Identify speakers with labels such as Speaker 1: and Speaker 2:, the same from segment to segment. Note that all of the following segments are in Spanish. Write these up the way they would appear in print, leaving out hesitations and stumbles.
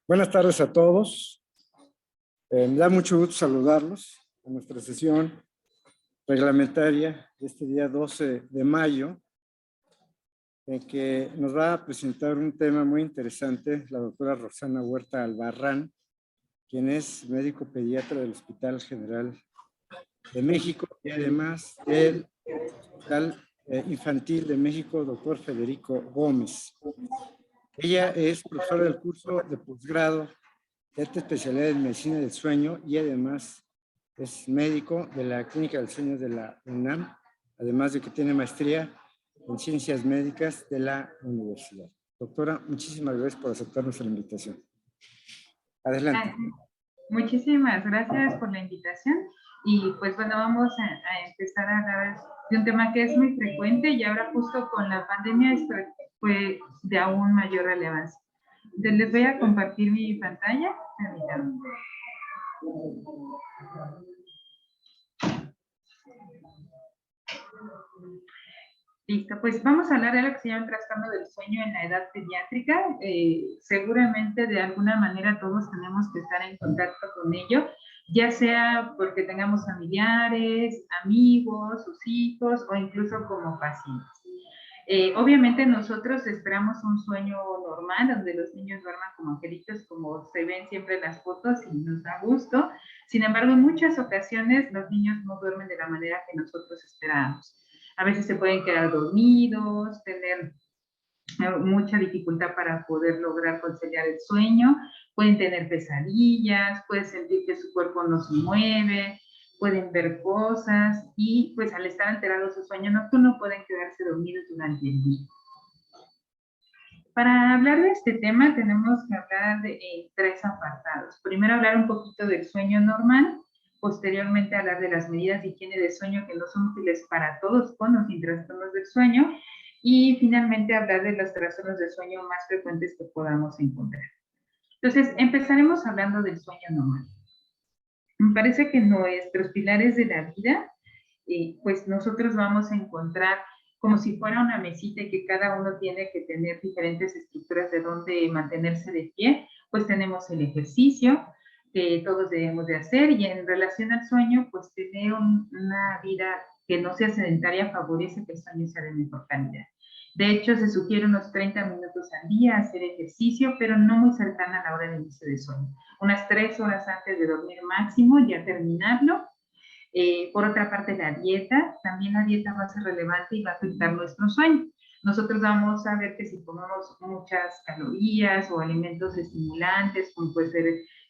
Speaker 1: Buenas tardes a todos. Me da mucho gusto saludarlos en nuestra sesión reglamentaria de este día 12 de mayo, en que nos va a presentar un tema muy interesante la doctora Roxana Huerta Albarrán, quien es médico pediatra del Hospital General de México y además del Hospital Infantil de México, doctor Federico Gómez. Ella es profesora del curso de posgrado de alta especialidad en medicina del sueño y además es médico de la Clínica del Sueño de la UNAM, además de que tiene maestría en ciencias médicas de la universidad. Doctora, muchísimas gracias por aceptar nuestra invitación. Adelante.
Speaker 2: Muchísimas gracias por la invitación y pues bueno, vamos a empezar a hablar de un tema que es muy frecuente y ahora justo con la pandemia fue de aún mayor relevancia. Entonces les voy a compartir mi pantalla. Permítanme. Listo, pues vamos a hablar de lo que se llama el trastorno del sueño en la edad pediátrica. Seguramente de alguna manera todos tenemos que estar en contacto con ello, ya sea porque tengamos familiares, amigos, sus hijos o incluso como pacientes. Obviamente nosotros esperamos un sueño normal, donde los niños duerman como angelitos, como se ven siempre en las fotos y nos da gusto. Sin embargo, en muchas ocasiones los niños no duermen de la manera que nosotros esperábamos. A veces se pueden quedar dormidos, tener mucha dificultad para poder lograr conciliar el sueño, pueden tener pesadillas, pueden sentir que su cuerpo no se mueve, pueden ver cosas y pues al estar alterado su sueño nocturno pueden quedarse dormidos durante el día. Para hablar de este tema tenemos que hablar de tres apartados. Primero hablar un poquito del sueño normal, posteriormente hablar de las medidas de higiene de sueño que no son útiles para todos con o sin trastornos del sueño y finalmente hablar de los trastornos del sueño más frecuentes que podamos encontrar. Entonces empezaremos hablando del sueño normal. Me parece que nuestros pilares de la vida, pues nosotros vamos a encontrar como si fuera una mesita y que cada uno tiene que tener diferentes estructuras de donde mantenerse de pie, pues tenemos el ejercicio que todos debemos de hacer y en relación al sueño, pues tener una vida que no sea sedentaria favorece que el sueño sea de mejor calidad. De hecho, se sugiere unos 30 minutos al día hacer ejercicio, pero no muy cercana a la hora de inicio de sueño. Unas 3 horas antes de dormir máximo, ya terminarlo. Por otra parte, la dieta, también la dieta va a ser relevante y va a afectar nuestro sueño. Nosotros vamos a ver que si comemos muchas calorías o alimentos estimulantes, como puede ser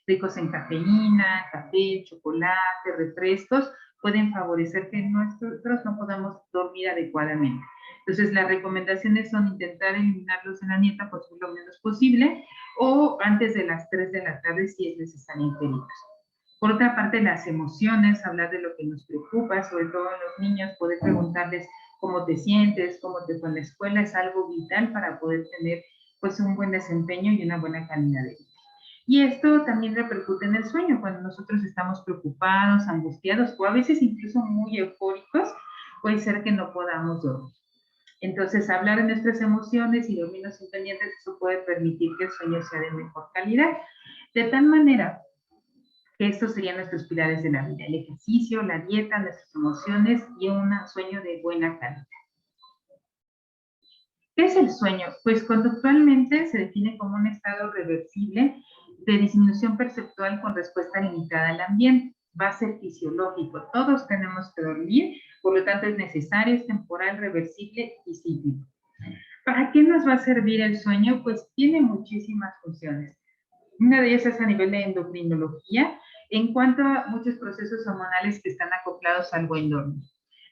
Speaker 2: ricos en cafeína, café, chocolate, refrescos, pueden favorecer que nosotros no podamos dormir adecuadamente. Entonces, las recomendaciones son intentar eliminarlos en la dieta por lo menos posible o antes de las 3 de la tarde si es necesario ingerirlos. Por otra parte, las emociones, hablar de lo que nos preocupa, sobre todo a los niños, poder preguntarles cómo te sientes, cómo te fue en la escuela, es algo vital para poder tener pues un buen desempeño y una buena calidad de vida. Y esto también repercute en el sueño, cuando nosotros estamos preocupados, angustiados o a veces incluso muy eufóricos, puede ser que no podamos dormir. Entonces, hablar de nuestras emociones y dormirnos independientes, eso puede permitir que el sueño sea de mejor calidad. De tal manera que estos serían nuestros pilares de la vida: el ejercicio, la dieta, nuestras emociones y un sueño de buena calidad. ¿Qué es el sueño? Pues conductualmente se define como un estado reversible de disminución perceptual con respuesta limitada al ambiente. Va a ser fisiológico, todos tenemos que dormir, por lo tanto es necesario, es temporal, reversible y cíclico. ¿Para qué nos va a servir el sueño? Pues tiene muchísimas funciones. Una de ellas es a nivel de endocrinología, en cuanto a muchos procesos hormonales que están acoplados al buen dormir.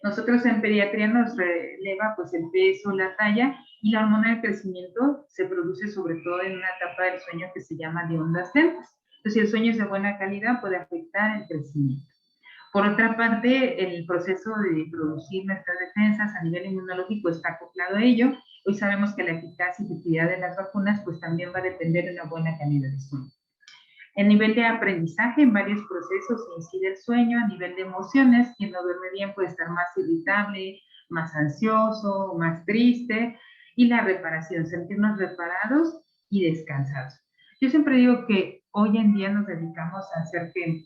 Speaker 2: Nosotros en pediatría nos releva pues el peso, la talla y la hormona del crecimiento se produce sobre todo en una etapa del sueño que se llama de ondas lentas. Entonces, si el sueño es de buena calidad, puede afectar el crecimiento. Por otra parte, el proceso de producir nuestras defensas a nivel inmunológico está acoplado a ello. Hoy sabemos que la eficacia y efectividad de las vacunas pues también va a depender de una buena calidad de sueño. El nivel de aprendizaje, en varios procesos incide el sueño. A nivel de emociones, quien no duerme bien puede estar más irritable, más ansioso, más triste. Y la reparación, sentirnos reparados y descansados. Yo siempre digo que hoy en día nos dedicamos a hacer que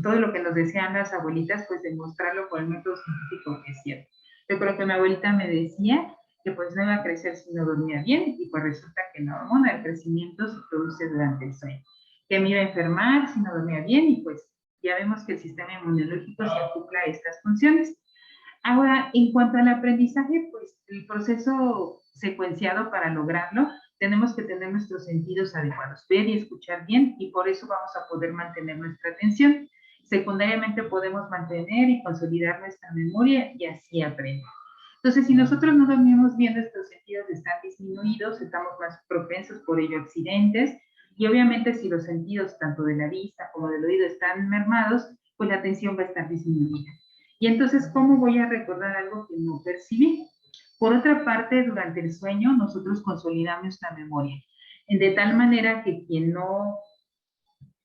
Speaker 2: todo lo que nos decían las abuelitas, pues demostrarlo por el método científico que es cierto. Yo creo que mi abuelita me decía que pues no iba a crecer si no dormía bien, y pues resulta que la hormona del crecimiento se produce durante el sueño. Que me iba a enfermar si no dormía bien, y pues ya vemos que el sistema inmunológico se acopla a estas funciones. Ahora, en cuanto al aprendizaje, pues el proceso secuenciado para lograrlo, tenemos que tener nuestros sentidos adecuados, ver y escuchar bien, y por eso vamos a poder mantener nuestra atención. Secundariamente podemos mantener y consolidar nuestra memoria y así aprender. Entonces, si nosotros no dormimos bien, nuestros sentidos están disminuidos, estamos más propensos por ello a accidentes, y obviamente si los sentidos tanto de la vista como del oído están mermados, pues la atención va a estar disminuida. Y entonces, ¿cómo voy a recordar algo que no percibí? Por otra parte, durante el sueño nosotros consolidamos la memoria, de tal manera que quien no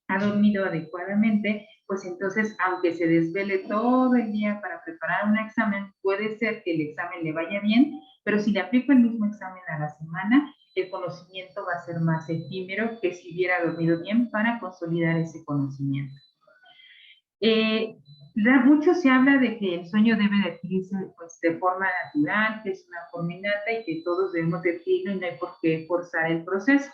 Speaker 2: ha dormido adecuadamente, pues entonces, aunque se desvele todo el día para preparar un examen, puede ser que el examen le vaya bien, pero si le aplico el mismo examen a la semana, el conocimiento va a ser más efímero que si hubiera dormido bien para consolidar ese conocimiento. Mucho se habla de que el sueño debe de adquirirse pues, de forma natural, que es una forma innata y que todos debemos de adquirirlo y no hay por qué forzar el proceso.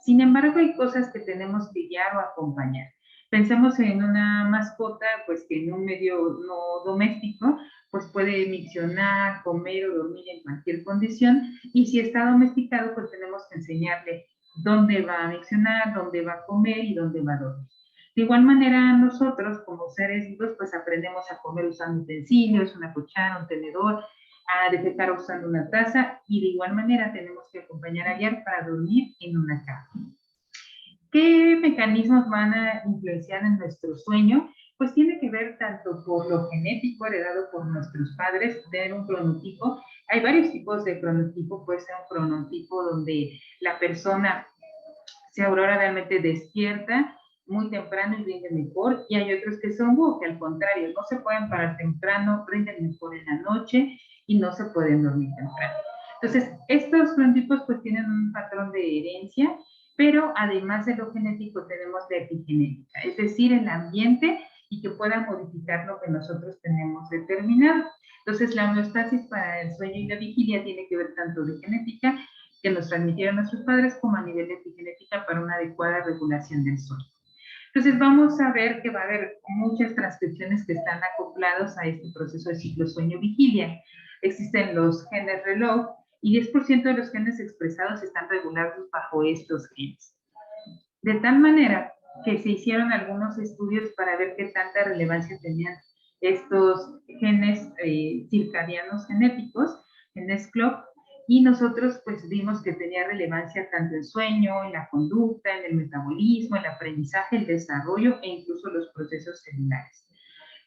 Speaker 2: Sin embargo, hay cosas que tenemos que guiar o acompañar. Pensemos en una mascota, pues que en un medio no doméstico, pues puede miccionar, comer o dormir en cualquier condición, y si está domesticado, pues tenemos que enseñarle dónde va a miccionar, dónde va a comer y dónde va a dormir. De igual manera, nosotros como seres vivos, pues aprendemos a comer usando utensilios, una cuchara, un tenedor, a defecar usando una taza, y de igual manera tenemos que acompañar a guiar para dormir en una cama. ¿Qué mecanismos van a influenciar en nuestro sueño? Pues tiene que ver tanto por lo genético heredado por nuestros padres, tener un cronotipo. Hay varios tipos de cronotipo, puede ser un cronotipo donde la persona se aurora realmente despierta muy temprano y rinde mejor, y hay otros que son que al contrario, no se pueden parar temprano, rinden mejor en la noche y no se pueden dormir temprano. Entonces, estos cronotipos pues tienen un patrón de herencia, pero además de lo genético tenemos la epigenética, es decir, el ambiente y que pueda modificar lo que nosotros tenemos determinado. Entonces, la homeostasis para el sueño y la vigilia tiene que ver tanto de genética que nos transmitieron nuestros padres como a nivel de epigenética para una adecuada regulación del sueño. Entonces vamos a ver que va a haber muchas transcripciones que están acoplados a este proceso de ciclo sueño-vigilia. Existen los genes reloj y 10% de los genes expresados están regulados bajo estos genes. De tal manera que se hicieron algunos estudios para ver qué tanta relevancia tenían estos genes circadianos genéticos, genes clock, y nosotros pues vimos que tenía relevancia tanto en sueño, en la conducta, en el metabolismo, el aprendizaje, el desarrollo e incluso los procesos celulares.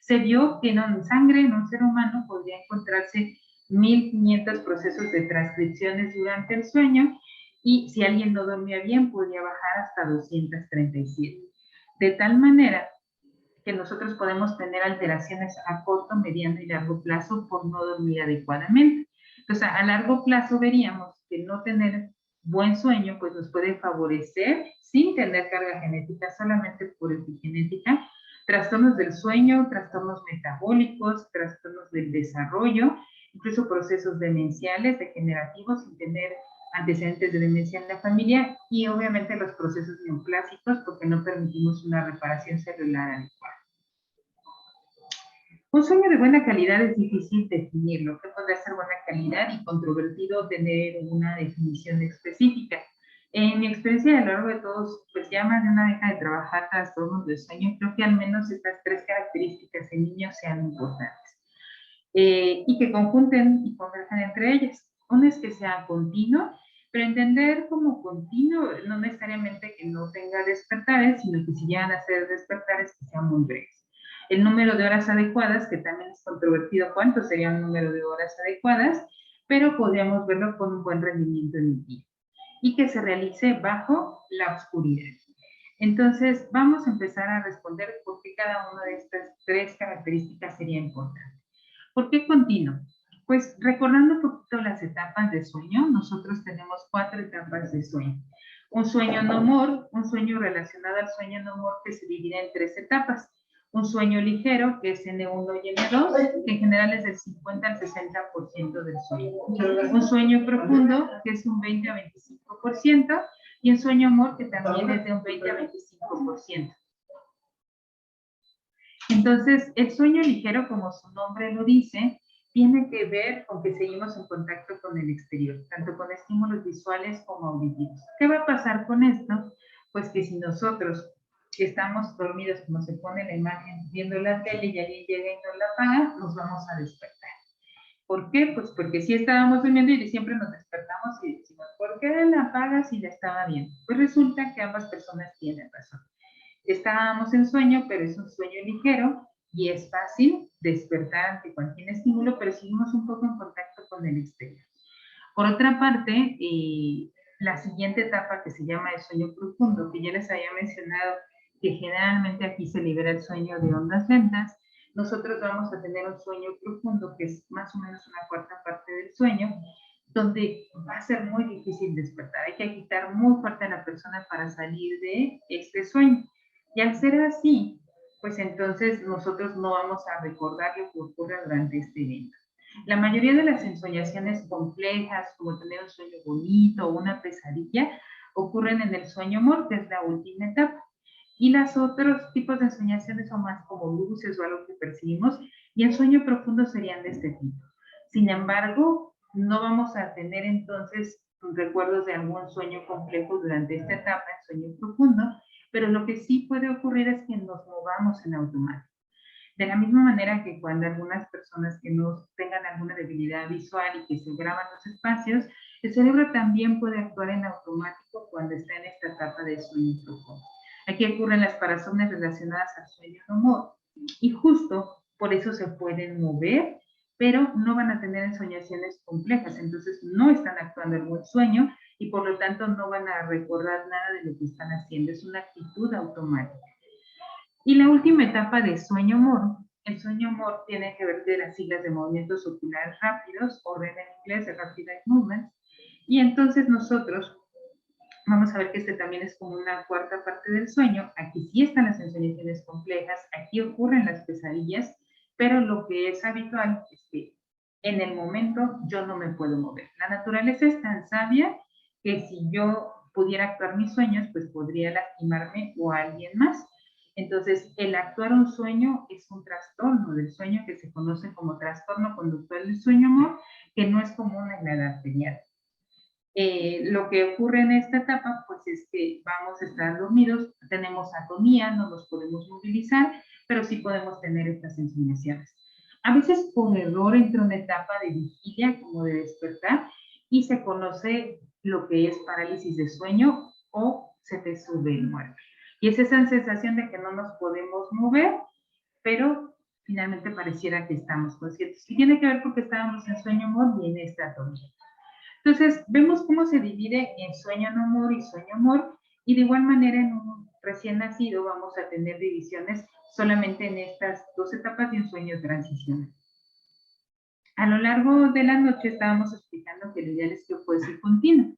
Speaker 2: Se vio que en sangre, en un ser humano, podría encontrarse 1500 procesos de transcripciones durante el sueño, y si alguien no dormía bien, podría bajar hasta 237. De tal manera que nosotros podemos tener alteraciones a corto, mediano y largo plazo por no dormir adecuadamente. Entonces, a largo plazo veríamos que no tener buen sueño pues nos puede favorecer sin tener carga genética, solamente por epigenética, trastornos del sueño, trastornos metabólicos, trastornos del desarrollo, incluso procesos demenciales, degenerativos, sin tener antecedentes de demencia en la familia, y obviamente los procesos neoplásicos porque no permitimos una reparación celular adecuada. Un sueño de buena calidad es difícil definirlo. ¿Qué podría ser buena calidad? Y controvertido tener una definición específica. En mi experiencia a lo largo de todos, pues ya más de una década de trabajar trastornos de sueño, creo que al menos estas 3 características en niños sean importantes y que conjunten y converjan entre ellas. Una es que sea continuo, pero entender como continuo no necesariamente que no tenga despertares, sino que si llegan a ser despertares que sean muy breves. El número de horas adecuadas, que también es controvertido cuánto sería un número de horas adecuadas, pero podríamos verlo con un buen rendimiento en el día. Y que se realice bajo la oscuridad. Entonces, vamos a empezar a responder por qué cada una de estas 3 características sería importante. ¿Por qué continuo? Pues recordando un poquito las etapas de sueño, nosotros tenemos 4 etapas de sueño. Un sueño no mor, un sueño relacionado al sueño no mor que se divide en 3 etapas. Un sueño ligero, que es N1 y N2, que en general es del 50 al 60% del sueño. Un sueño profundo, que es un 20 a 25%, y un sueño amor, que también es de un 20 a 25%. Entonces, el sueño ligero, como su nombre lo dice, tiene que ver con que seguimos en contacto con el exterior, tanto con estímulos visuales como auditivos. ¿Qué va a pasar con esto? Pues que si nosotros estamos dormidos, como se pone en la imagen, viendo la tele y alguien llega y nos la apaga, nos vamos a despertar. ¿Por qué? Pues porque sí estábamos durmiendo y siempre nos despertamos y decimos, ¿por qué la apagas si la estaba viendo? Pues resulta que ambas personas tienen razón. Estábamos en sueño, pero es un sueño ligero y es fácil despertar ante cualquier estímulo, pero seguimos un poco en contacto con el exterior. Por otra parte, la siguiente etapa que se llama el sueño profundo, que ya les había mencionado que generalmente aquí se libera el sueño de ondas lentas, nosotros vamos a tener un sueño profundo que es más o menos una cuarta parte del sueño, donde va a ser muy difícil despertar. Hay que agitar muy fuerte a la persona para salir de este sueño. Y al ser así, pues entonces nosotros no vamos a recordar lo que ocurre durante este evento. La mayoría de las ensoñaciones complejas, como tener un sueño bonito o una pesadilla, ocurren en el sueño amor, que es la última etapa. Y los otros tipos de ensoñaciones son más como luces o algo que percibimos, y el sueño profundo serían de este tipo. Sin embargo, no vamos a tener entonces recuerdos de algún sueño complejo durante esta etapa, el sueño profundo, pero lo que sí puede ocurrir es que nos movamos en automático. De la misma manera que cuando algunas personas que no tengan alguna debilidad visual y que se graban los espacios, el cerebro también puede actuar en automático cuando está en esta etapa de sueño profundo. Aquí ocurren las parasomnias relacionadas al sueño no amor, y justo por eso se pueden mover, pero no van a tener ensoñaciones complejas, entonces no están actuando en buen sueño y por lo tanto no van a recordar nada de lo que están haciendo, es una actitud automática. Y la última etapa de sueño amor, el sueño amor tiene que ver de las siglas de movimientos oculares rápidos, o REM en inglés, de Rapid Eye Movements, y entonces nosotros vamos a ver que este también es como una cuarta parte del sueño. Aquí sí están las ensoñaciones complejas, aquí ocurren las pesadillas, pero lo que es habitual es que en el momento yo no me puedo mover. La naturaleza es tan sabia que si yo pudiera actuar mis sueños, pues podría lastimarme o a alguien más. Entonces, el actuar un sueño es un trastorno del sueño que se conoce como trastorno conductual del sueño amor, que no es común en la edad pediátrica. Lo que ocurre en esta etapa, pues es que vamos a estar dormidos, tenemos atonía, no nos podemos movilizar, pero sí podemos tener estas ensoñaciones. A veces por error entra una etapa de vigilia, como de despertar, y se conoce lo que es parálisis de sueño o se te sube el muerto. Y es esa sensación de que no nos podemos mover, pero finalmente pareciera que estamos conscientes. Y tiene que ver porque estábamos en sueño amor y en esta atonía. Entonces, vemos cómo se divide en sueño no amor y sueño amor, y de igual manera en un recién nacido vamos a tener divisiones solamente en estas dos etapas de un sueño transicional. A lo largo de la noche estábamos explicando que lo ideal es que fuese continuo.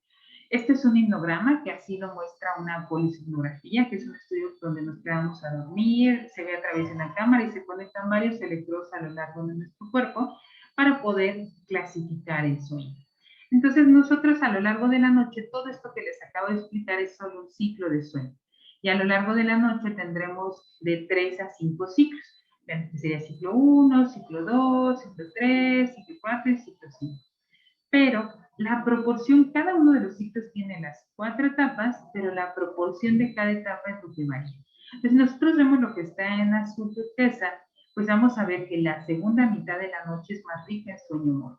Speaker 2: Este es un himnograma que así lo muestra una polisomnografía, que es un estudio donde nos quedamos a dormir, se ve a través de una cámara y se conectan varios electrodos a lo largo de nuestro cuerpo para poder clasificar el sueño. Entonces nosotros a lo largo de la noche, todo esto que les acabo de explicar es solo un ciclo de sueño. Y a lo largo de la noche tendremos de 3 a 5 ciclos. Que sería ciclo 1, ciclo 2, ciclo 3, ciclo 4 y ciclo 5. Pero la proporción, cada uno de los ciclos tiene las 4 etapas, pero la proporción de cada etapa es lo que varía. Entonces nosotros vemos lo que está en azul turquesa, pues vamos a ver que la segunda mitad de la noche es más rica en sueño amor.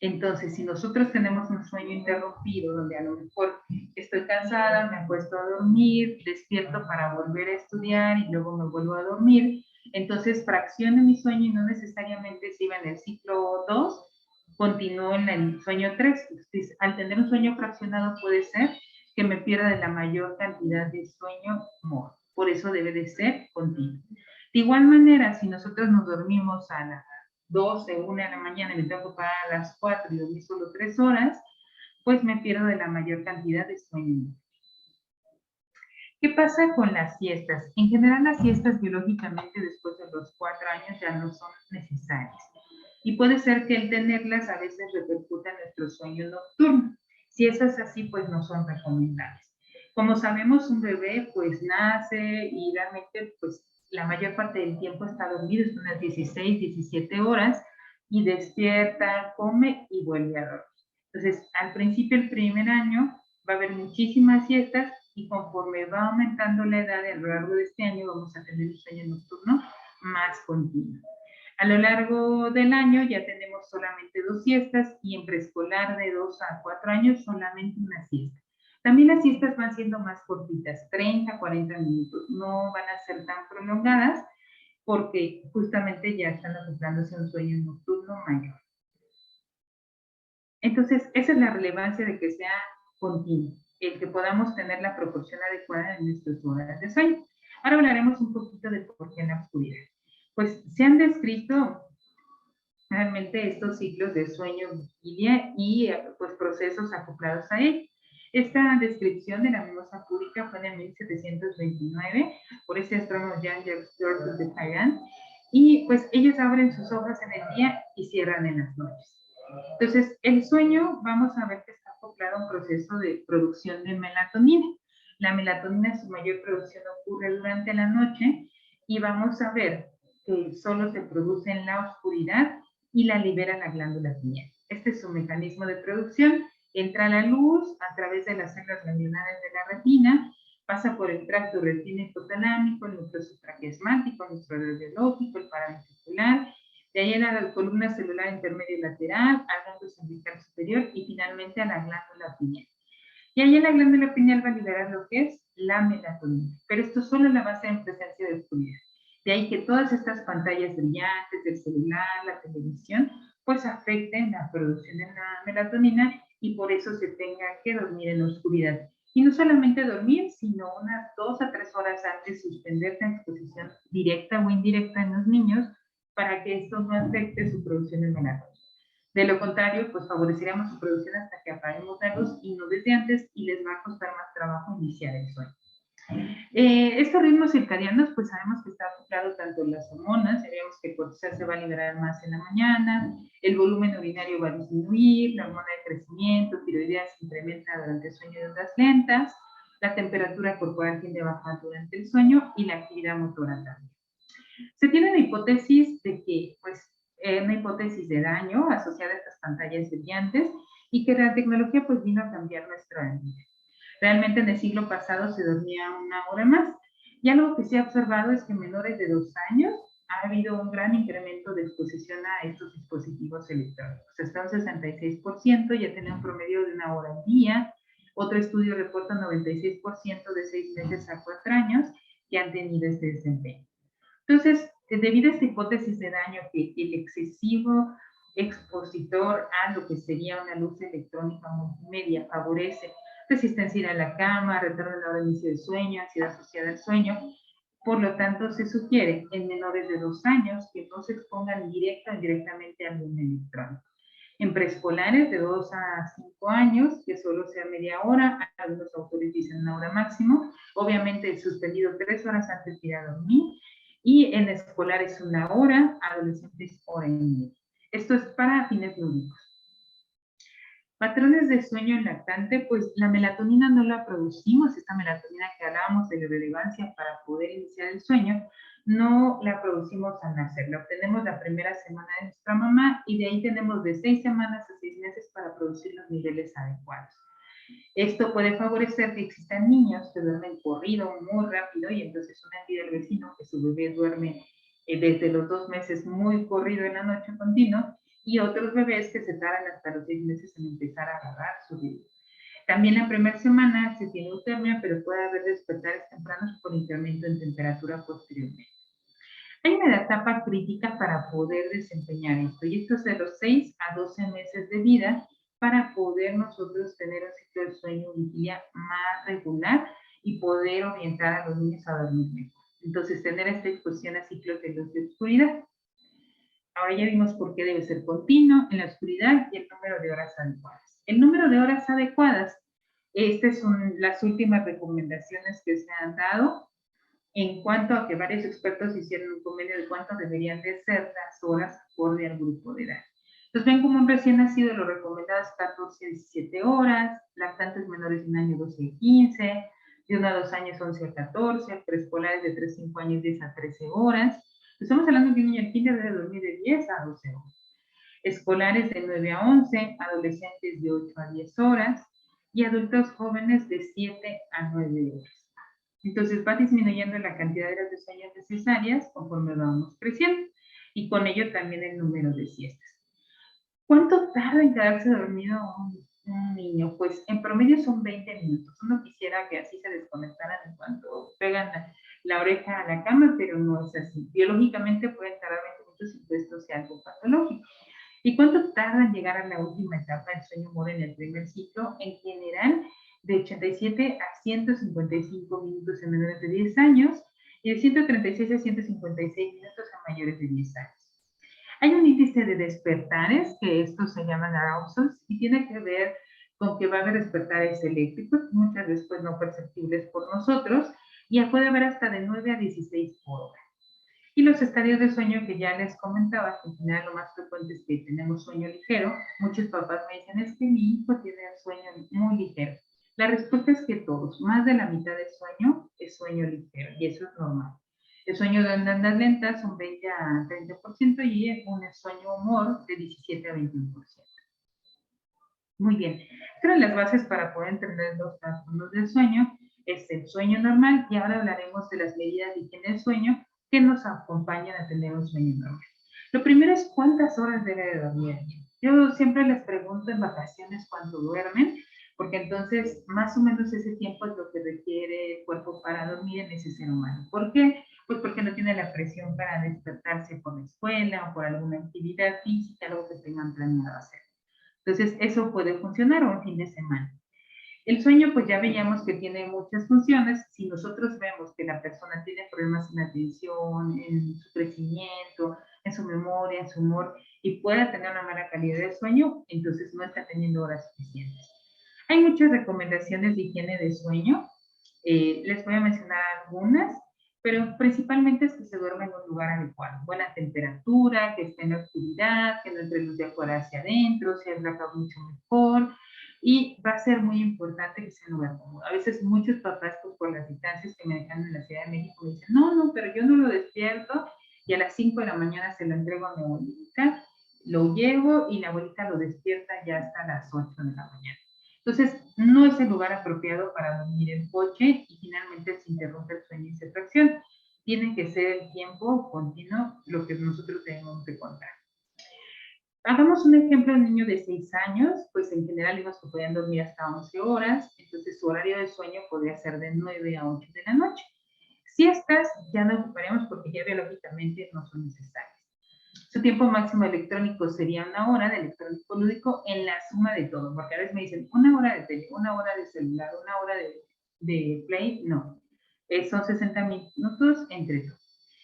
Speaker 2: Entonces, si nosotros tenemos un sueño interrumpido, donde a lo mejor estoy cansada, me acuesto a dormir, despierto para volver a estudiar y luego me vuelvo a dormir, entonces fracciono mi sueño y no necesariamente si iba en el ciclo 2, continúo en el sueño 3. Entonces, al tener un sueño fraccionado puede ser que me pierda de la mayor cantidad de sueño amor. Por eso debe de ser continuo. De igual manera, si nosotros nos dormimos a las 12, 1 de la mañana y me tengo que parar a las 4 y dormir solo 3 horas, pues me pierdo de la mayor cantidad de sueño. ¿Qué pasa con las siestas? En general, las siestas biológicamente después de los 4 años ya no son necesarias. Y puede ser que el tenerlas a veces repercuta en nuestro sueño nocturno. Si eso es así, pues no son recomendables. Como sabemos, un bebé pues nace y realmente pues la mayor parte del tiempo está dormido, es unas 16, 17 horas, y despierta, come y vuelve a dormir. Entonces, al principio, el primer año, va a haber muchísimas siestas y conforme va aumentando la edad a lo largo de este año, vamos a tener un sueño nocturno más continuo. A lo largo del año ya tenemos solamente 2 siestas y en preescolar de 2 a 4 años solamente una siesta. También las siestas van siendo más cortitas, 30, 40 minutos, no van a ser tan prolongadas porque justamente ya están acoplándose a un sueño nocturno mayor. Entonces, esa es la relevancia de que sea continuo, el que podamos tener la proporción adecuada en nuestras horas de sueño. Ahora hablaremos un poquito de por qué en la oscuridad. Pues se han descrito realmente estos ciclos de sueño, vigilia y pues procesos acoplados a él. Esta descripción de la mimosa púdica fue en 1729 por este astrónomo Jean-Jacques Georges de Taillan, y pues ellos abren sus hojas en el día y cierran en las noches. Entonces, el sueño, vamos a ver que está acoplado a un proceso de producción de melatonina. La melatonina, su mayor producción ocurre durante la noche y vamos a ver que solo se produce en la oscuridad y la libera la glándula pineal. Este es su mecanismo de producción. Entra la luz a través de las células ganglionares de la retina, pasa por el tracto retina-hipotalámico, el núcleo supraquiasmático, el núcleo radiológico, el paraventricular, de ahí a la columna celular intermedio y lateral, al ganglio cervical superior y finalmente a la glándula pineal. Y ahí en la glándula pineal va a liberar lo que es la melatonina, pero esto solo la va a hacer en presencia de oscuridad. De ahí que todas estas pantallas brillantes del celular, la televisión, pues afecten la producción de la melatonina y por eso se tenga que dormir en la oscuridad. Y no solamente dormir, sino unas 2 a 3 horas antes suspender la exposición directa o indirecta en los niños para que esto no afecte su producción de melatonina. De lo contrario, pues favoreceríamos su producción hasta que apaguemos la luz y no desde antes, y les va a costar más trabajo iniciar el sueño. Estos ritmos circadianos, pues sabemos que está acoplado tanto en las hormonas, sabemos que el cortisol se va a liberar más en la mañana, el volumen urinario va a disminuir, la hormona de crecimiento, tiroidea se incrementa durante el sueño de ondas lentas, la temperatura corporal tiende a bajar durante el sueño y la actividad motora también. Se tiene la hipótesis de que, pues, una hipótesis de daño asociada a estas pantallas brillantes y que la tecnología pues vino a cambiar nuestra vida. Realmente en el siglo pasado se dormía 1 hora más, y algo que se ha observado es que en menores de 2 años ha habido un gran incremento de exposición a estos dispositivos electrónicos. Hasta un 66% ya tienen un promedio de 1 hora al día. Otro estudio reporta un 96% de 6 meses a 4 años que han tenido este desempeño. Entonces, debido a esta hipótesis de daño que el excesivo expositor a lo que sería una luz electrónica multimedia favorece resistencia a ir a la cama, retardo en la hora de inicio del sueño, ansiedad asociada al sueño, por lo tanto se sugiere en menores de 2 años que no se expongan directa o indirectamente al luz electrónico. En preescolares de 2 a 5 años, que solo sea media hora, algunos autores dicen 1 hora máximo, obviamente suspendido 3 horas antes de ir a dormir, y en escolares 1 hora, adolescentes 1 hora y media. Esto es para fines lúdicos. Patrones de sueño en lactante, pues la melatonina no la producimos, esta melatonina que hablábamos de la relevancia para poder iniciar el sueño, no la producimos al nacer, la obtenemos la primera semana de nuestra mamá y de ahí tenemos de 6 semanas a 6 meses para producir los niveles adecuados. Esto puede favorecer que existan niños que duermen corrido muy rápido y entonces una envidia del vecino que su bebé duerme desde los 2 meses muy corrido en la noche continuo, y otros bebés que se tardan hasta los 6 meses en empezar a agarrar su ritmo. También la primera semana se tiene eutermia, pero puede haber despertares tempranos por incremento en temperatura posteriormente. Hay una etapa crítica para poder desempeñar esto, y esto es de los 6 a 12 meses de vida para poder nosotros tener un ciclo de sueño vigilia más regular y poder orientar a los niños a dormir mejor. Entonces, tener esta exposición a ciclos de luz y oscuridad. Ahora ya vimos por qué debe ser continuo en la oscuridad y el número de horas adecuadas. El número de horas adecuadas Estas son las últimas recomendaciones que se han dado en cuanto a que varios expertos hicieron un convenio de cuánto deberían de ser las horas acorde al grupo de edad. Entonces ven como un recién nacido lo recomendado es 14 a 17 horas, lactantes menores de 1 año 12 a 15, de 1 a 2 años 11 a 14, preescolares de 3 a 5 años 10 a 13 horas. Estamos hablando de un niño en kinder debe dormir de 10 a 12 horas. Escolares de 9 a 11, adolescentes de 8 a 10 horas y adultos jóvenes de 7 a 9 horas. Entonces va disminuyendo la cantidad de horas de sueño necesarias conforme vamos creciendo y con ello también el número de siestas. ¿Cuánto tarda en quedarse dormido un niño? Pues en promedio son 20 minutos. Uno quisiera que así se desconectaran en cuanto pegan la oreja a la cama, pero no es así. Biológicamente pueden tardar 20 minutos y esto sea algo patológico. ¿Y cuánto tarda en llegar a la última etapa del sueño humor en el primer ciclo? En general, de 87 a 155 minutos en menores de 10 años y de 136 a 156 minutos a mayores de 10 años. Hay un índice de despertares, que estos se llaman arousals, y tiene que ver con que va a haber despertares eléctricos, muchas veces pues, no perceptibles por nosotros, y puede haber hasta de 9 a 16 por hora. Y los estadios de sueño que ya les comentaba, que en general lo más frecuente es que tenemos sueño ligero. Muchos papás me dicen, es que mi hijo tiene sueño muy ligero. La respuesta es que todos, más de la mitad del sueño es sueño ligero, y eso es normal. El sueño de andas lentas son 20 a 30% y un sueño humor de 17 a 21%. Muy bien. Estas son las bases para poder entender los trastornos del sueño. Es el sueño normal y ahora hablaremos de las medidas de higiene del sueño que nos acompañan a tener un sueño normal. Lo primero es cuántas horas debe de dormir. Yo siempre les pregunto en vacaciones cuánto duermen, porque entonces más o menos ese tiempo es lo que requiere el cuerpo para dormir en ese ser humano. ¿Por qué? Pues porque no tiene la presión para despertarse por la escuela o por alguna actividad física, algo que tengan planeado hacer. Entonces, eso puede funcionar o un fin de semana. El sueño, pues ya veíamos que tiene muchas funciones. Si nosotros vemos que la persona tiene problemas en la atención, en su crecimiento, en su memoria, en su humor, y pueda tener una mala calidad de sueño, entonces no está teniendo horas suficientes. Hay muchas recomendaciones de higiene de sueño. Les voy a mencionar algunas, pero principalmente es que se duerma en un lugar adecuado, buena temperatura, que esté en la oscuridad, que no entre luz de afuera hacia adentro, si es blackout mucho mejor, y va a ser muy importante que sea un lugar cómodo. A veces muchos papás, pues por las distancias que me dejan en la Ciudad de México, me dicen, no, pero yo no lo despierto, y a las 5 de la mañana se lo entrego a mi abuelita, lo llevo y la abuelita lo despierta ya hasta las 8 de la mañana. Entonces, no es el lugar apropiado para dormir en coche y finalmente se interrumpe el sueño y se fracciona. Tiene que ser el tiempo continuo lo que nosotros tenemos que contar. Hagamos un ejemplo de un niño de 6 años, pues en general vimos que podían dormir hasta 11 horas, entonces su horario de sueño podría ser de 9 a 8 de la noche. Siestas ya no ocuparemos porque ya biológicamente no son necesarias. Su tiempo máximo electrónico sería 1 hora de electrónico lúdico en la suma de todo, porque a veces me dicen 1 hora de tele, 1 hora de celular, 1 hora de play, no. Son 60 minutos entre todos.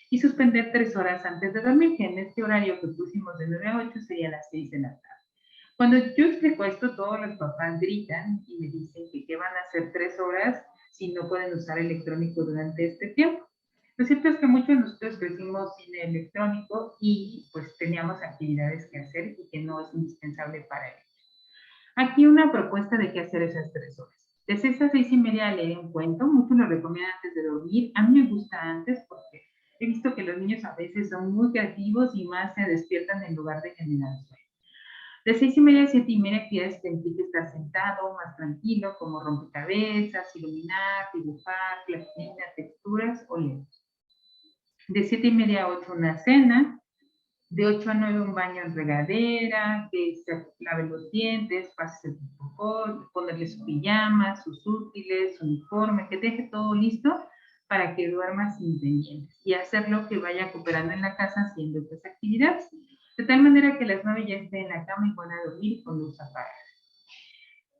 Speaker 2: Y suspender 3 horas antes de dormir, que en este horario que pusimos de 9 a 8 sería las 6 de la tarde. Cuando yo explico esto, todos los papás gritan y me dicen que qué van a hacer 3 horas si no pueden usar electrónico durante este tiempo. Lo cierto es que muchos de nosotros crecimos sin electrónico y pues teníamos actividades que hacer y que no es indispensable para ello. Aquí una propuesta de qué hacer esas 3 horas. De 6 a 6 y media leer un cuento, muchos lo recomiendan antes de dormir. A mí me gusta antes porque he visto que los niños a veces son muy creativos y más se despiertan en lugar de generar sueño. De 6 y media a 7 y media actividades que implica estar sentado, más tranquilo, como rompecabezas, iluminar, dibujar, plastilina, texturas o leer. De 7 y media a 8 una cena, de 8 a 9 un baño en regadera, que se lave los dientes, pase el popó, ponerle su pijama, sus útiles, su uniforme, que deje todo listo para que duerma sin pendientes y hacerlo que vaya cooperando en la casa haciendo estas actividades, de tal manera que a las 9 ya esté en la cama y pueda dormir con luz apagada.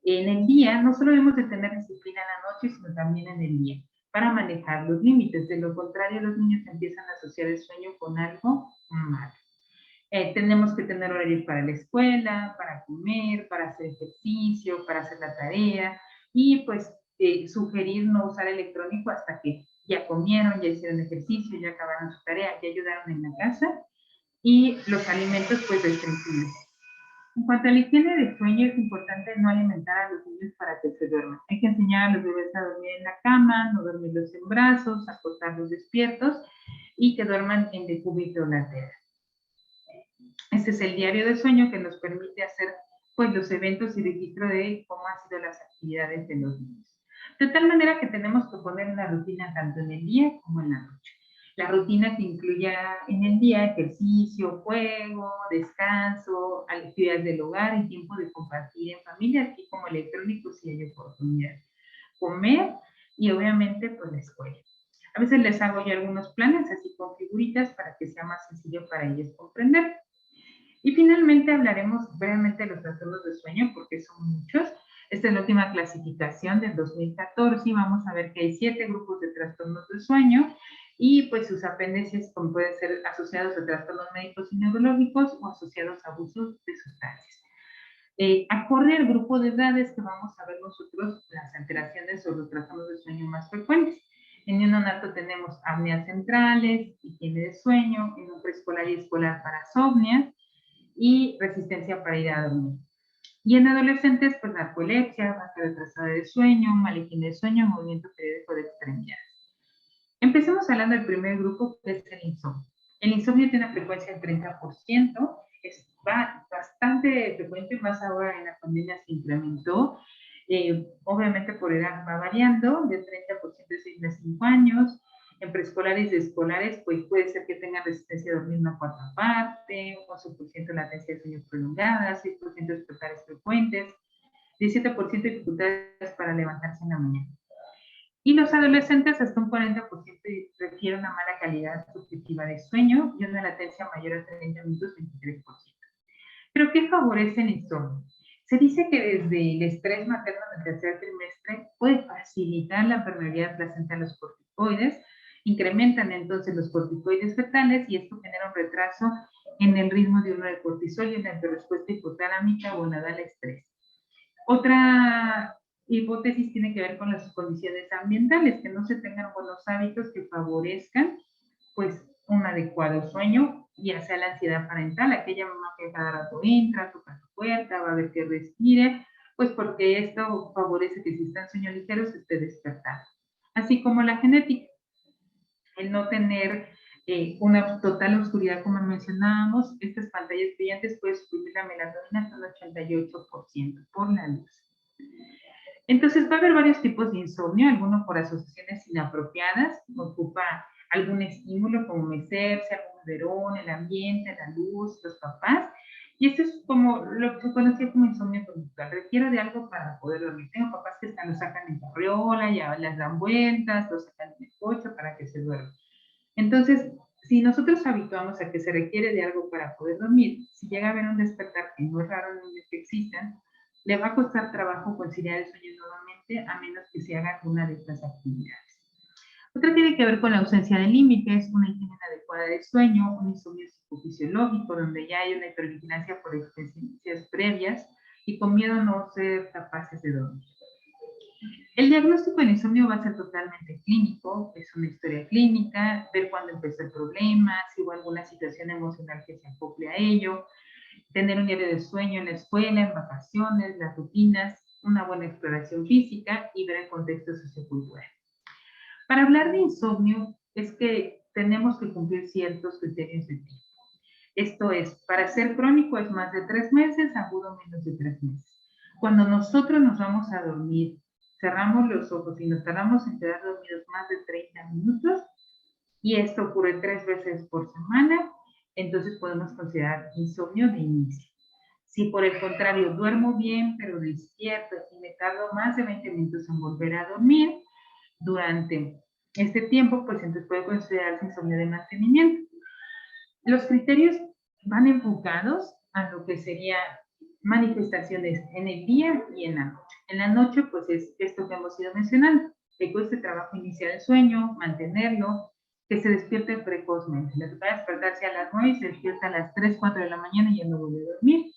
Speaker 2: En el día no solo debemos de tener disciplina en la noche, sino también en el día, para manejar los límites. De lo contrario, los niños empiezan a asociar el sueño con algo malo. Tenemos que tener horarios para la escuela, para comer, para hacer ejercicio, para hacer la tarea, y pues sugerir no usar electrónico hasta que ya comieron, ya hicieron ejercicio, ya acabaron su tarea, ya ayudaron en la casa, y los alimentos pues restringibles. En cuanto a la higiene de sueño, es importante no alimentar a los niños para que se duerman. Hay que enseñar a los bebés a dormir en la cama, no dormirlos en brazos, acostarlos despiertos y que duerman en decúbito lateral. Este es el diario de sueño que nos permite hacer pues los eventos y registro de cómo han sido las actividades de los niños. De tal manera que tenemos que poner una rutina tanto en el día como en la noche. La rutina que incluya en el día ejercicio, juego, descanso, actividades del hogar y tiempo de compartir en familia, así como electrónicos si hay oportunidad. Comer y obviamente pues la escuela. A veces les hago yo algunos planes así con figuritas para que sea más sencillo para ellos comprender. Y finalmente hablaremos brevemente de los trastornos de sueño porque son muchos. Esta es la última clasificación del 2014 y vamos a ver que hay 7 grupos de trastornos de sueño y pues sus apéndices pueden ser asociados a trastornos médicos y neurológicos o asociados a abusos de sustancias. Acorde al grupo de edades que vamos a ver nosotros las alteraciones o los trastornos de sueño más frecuentes. En neonato tenemos apneas centrales, higiene de sueño, en un preescolar y escolar parasomnias y resistencia para ir a dormir. Y en adolescentes, pues narcolepsia, baja retrasada de sueño, mala higiene de sueño, movimiento periódico de extremidades. Empecemos hablando del primer grupo, que es el insomnio. El insomnio tiene una frecuencia del 30%, es bastante frecuente, más ahora en la pandemia se incrementó. Obviamente por edad va variando, de 30% de 6 a 5 años. En preescolares y escolares, pues puede ser que tengan resistencia a dormir una cuarta parte, 11% latencia de sueño prolongada, 6% despertares frecuentes, 17% dificultades para levantarse en la mañana. Y los adolescentes, hasta un 40% refieren una mala calidad subjetiva de sueño y una latencia mayor a 30 minutos, 23%. ¿Pero qué favorece el insomnio? Se dice que desde el estrés materno del tercer trimestre puede facilitar la permeabilidad placental a los corticoides, incrementan entonces los corticoides fetales y esto genera un retraso en el ritmo de de cortisol y una respuesta hipotalámica abonada al estrés. Otra hipótesis tiene que ver con las condiciones ambientales, que no se tengan buenos hábitos que favorezcan pues un adecuado sueño, ya sea la ansiedad parental, aquella mamá que cada rato entra, toca tu puerta, va a ver que respire, pues porque esto favorece que si está en sueño ligero se esté despertando. Así como la genética, el no tener una total oscuridad como mencionábamos, estas pantallas brillantes pueden suprimir la melatonina hasta el 88% por la luz. Entonces va a haber varios tipos de insomnio, algunos por asociaciones inapropiadas, ocupa algún estímulo como mecerse, algún biberón, el ambiente, la luz, los papás, y esto es como lo que se conocía como insomnio conductual, requiere de algo para poder dormir. Tengo papás que lo sacan en carriola, ya les dan vueltas, lo sacan en el coche para que se duerman. Entonces, si nosotros habituamos a que se requiere de algo para poder dormir, si llega a haber un despertar, que no es raro en niños que existan, le va a costar trabajo conciliar el sueño nuevamente a menos que se haga una de estas actividades. Otra tiene que ver con la ausencia de límites, una higiene adecuada de sueño, un insomnio psicofisiológico donde ya hay una hipervigilancia por experiencias previas y con miedo a no ser capaces de dormir. El diagnóstico del insomnio va a ser totalmente clínico, es una historia clínica, ver cuándo empezó el problema, si hubo alguna situación emocional que se acople a ello, tener un diario de sueño en la escuela, en vacaciones, las rutinas, una buena exploración física y ver el contexto sociocultural. Para hablar de insomnio es que tenemos que cumplir ciertos criterios de tiempo. Esto es, para ser crónico es más de 3 meses, agudo menos de 3 meses. Cuando nosotros nos vamos a dormir, cerramos los ojos y nos tardamos en quedar dormidos más de 30 minutos, y esto ocurre 3 veces por semana, entonces podemos considerar insomnio de inicio. Si por el contrario duermo bien, pero despierto y me tardo más de 20 minutos en volver a dormir, durante este tiempo, pues entonces puede considerarse insomnio de mantenimiento. Los criterios van enfocados a lo que sería manifestaciones en el día y en la noche. En la noche, pues es esto que hemos ido mencionando, que cueste trabajo iniciar el sueño, mantenerlo, que se despierte precozmente. Le toca despertarse a las 9 y se despierta a las 3, 4 de la mañana y ya no vuelve a dormir,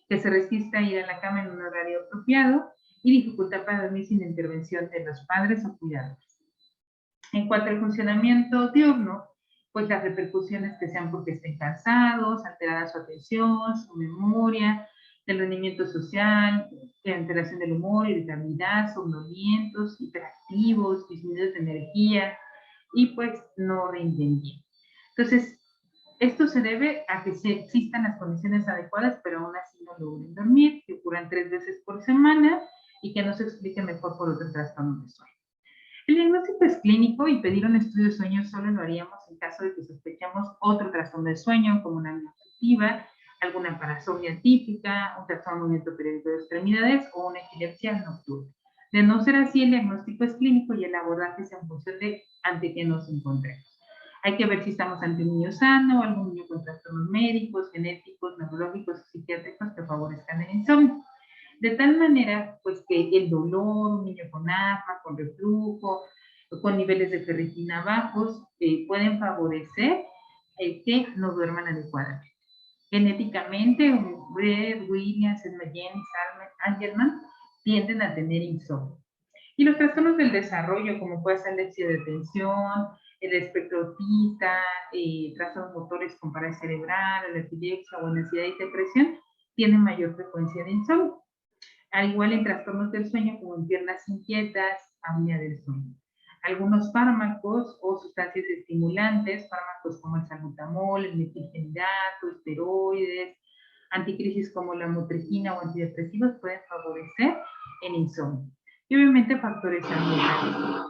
Speaker 2: que se resista a ir a la cama en un horario apropiado, y dificultad para dormir sin intervención de los padres o cuidadores. En cuanto al funcionamiento diurno, pues las repercusiones que sean porque estén cansados, alterada su atención, su memoria, el rendimiento social, la alteración del humor, irritabilidad, somnolientos, hiperactivos, disminuidos de energía y pues no rinden bien. Entonces, esto se debe a que existan las condiciones adecuadas, pero aún así no logren dormir, que ocurran 3 veces por semana y que no se explique mejor por otro trastorno de sueño. El diagnóstico es clínico y pedir un estudio de sueño solo lo haríamos en caso de que sospechamos otro trastorno de sueño, como una apnea obstructiva, alguna parasomnia típica, un trastorno de movimiento periódico de extremidades o una epilepsia nocturna. De no ser así, el diagnóstico es clínico y el abordaje es en función de ante qué nos encontremos. Hay que ver si estamos ante un niño sano o algún niño con trastornos médicos, genéticos, neurológicos o psiquiátricos que favorezcan el insomnio. De tal manera, pues que el dolor, un niño con asma, con reflujo, con niveles de ferritina bajos, pueden favorecer que no duerman adecuadamente. Genéticamente, Brett, Williams, Edmayenis, Angelman tienden a tener insomnio. Y los trastornos del desarrollo, como puede ser el déficit de atención, el espectro autista, trastornos motores con parálisis cerebral, la epilepsia o ansiedad y depresión, tienen mayor frecuencia de insomnio. Al igual en trastornos del sueño como en piernas inquietas, apnea del sueño. Algunos fármacos o sustancias estimulantes, fármacos como el salbutamol, el metilfenidato, esteroides, anticrisis como la motrigina o antidepresivos pueden favorecer el insomnio. Y obviamente factores ambientales.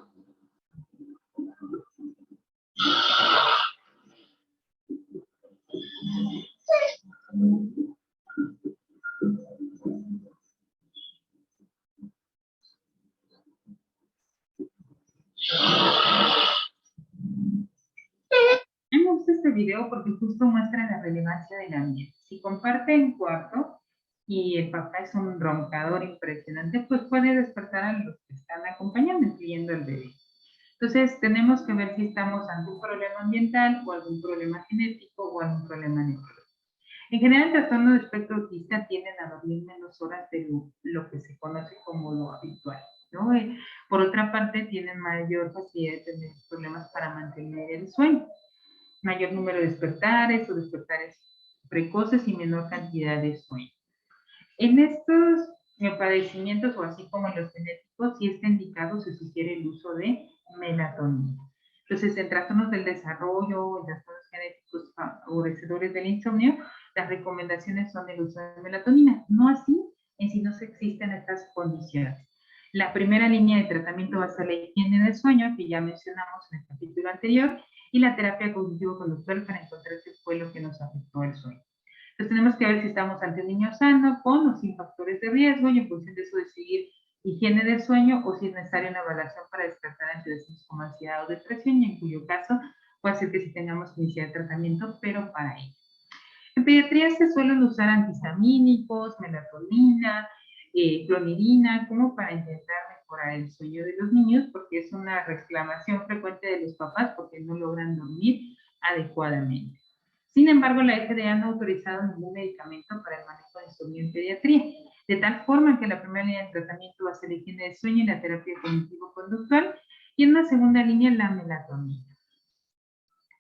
Speaker 2: Me gusta este video porque justo muestra la relevancia del ambiente. Si comparten cuarto y el papá es un roncador impresionante, pues puede despertar a los que están acompañando, incluyendo al bebé. Entonces, tenemos que ver si estamos ante un problema ambiental o algún problema genético o algún problema neurológico. En general, el trastorno de espectro autista tienden a dormir menos horas de lo que se conoce como lo habitual, ¿no? Por otra parte, tienen mayor facilidad de tener problemas para mantener el sueño, mayor número de despertares o despertares precoces y menor cantidad de sueño. En estos padecimientos, o así como en los genéticos, si está indicado, se sugiere el uso de melatonina. Entonces, en trastornos del desarrollo, en trastornos genéticos favorecedores del insomnio, las recomendaciones son el uso de melatonina. No así en si no se existen estas condiciones. La primera línea de tratamiento va a ser la higiene del sueño, que ya mencionamos en el capítulo anterior, y la terapia cognitivo-conductual para encontrar qué fue lo que nos afectó el sueño. Entonces tenemos que ver si estamos ante un niño sano, con o sin factores de riesgo, y en función de eso decidir higiene del sueño o si es necesaria una evaluación para descartar antecedentes como ansiedad o depresión, y en cuyo caso puede ser que sí tengamos que iniciar tratamiento, pero para ello. En pediatría se suelen usar antihistamínicos, melatonina, clonidina, como para intentar mejorar el sueño de los niños, porque es una reclamación frecuente de los papás porque no logran dormir adecuadamente. Sin embargo, la FDA no ha autorizado ningún medicamento para el manejo de insomnio en pediatría, de tal forma que la primera línea de tratamiento va a ser la higiene del sueño y la terapia cognitivo-conductual, y en una segunda línea la melatonina.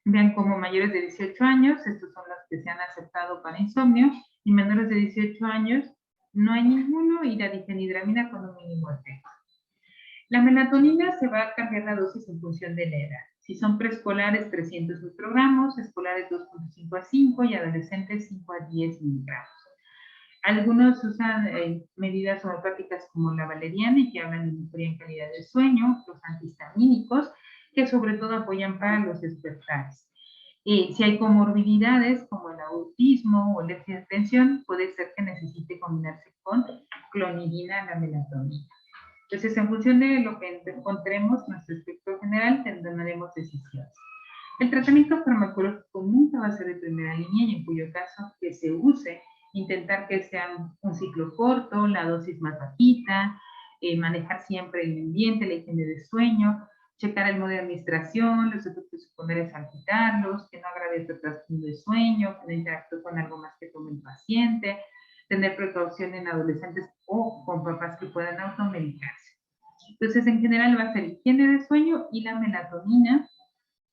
Speaker 2: Vean como mayores de 18 años, estos son los que se han aceptado para insomnio, y menores de 18 años no hay ninguno, y la difenhidramina con un mínimo efecto. La melatonina se va a cambiar la dosis en función de la edad. Si son preescolares, 300 microgramos, escolares 2.5 a 5 y adolescentes 5 a 10 miligramos. Algunos usan medidas homeopáticas como la valeriana y que hablan de mejoría en calidad del sueño, los antihistamínicos, que sobre todo apoyan para los despertares. Si hay comorbilidades como el autismo o el déficit de atención, puede ser que necesite combinarse con clonidina, la melatonina. Entonces, en función de lo que encontremos, nuestro espectro general, tendremos decisiones. El tratamiento farmacológico nunca va a ser de primera línea, y en cuyo caso que se use, intentar que sea un ciclo corto, la dosis más bajita, manejar siempre el ambiente, la higiene de sueño, checar el modo de administración, los efectos secundarios al quitarlos, que no agrave el trastorno de sueño, que no interactúe con algo más que tome el paciente, tener precaución en adolescentes o con papás que puedan automedicarse. Entonces, en general va a ser higiene de sueño, y la melatonina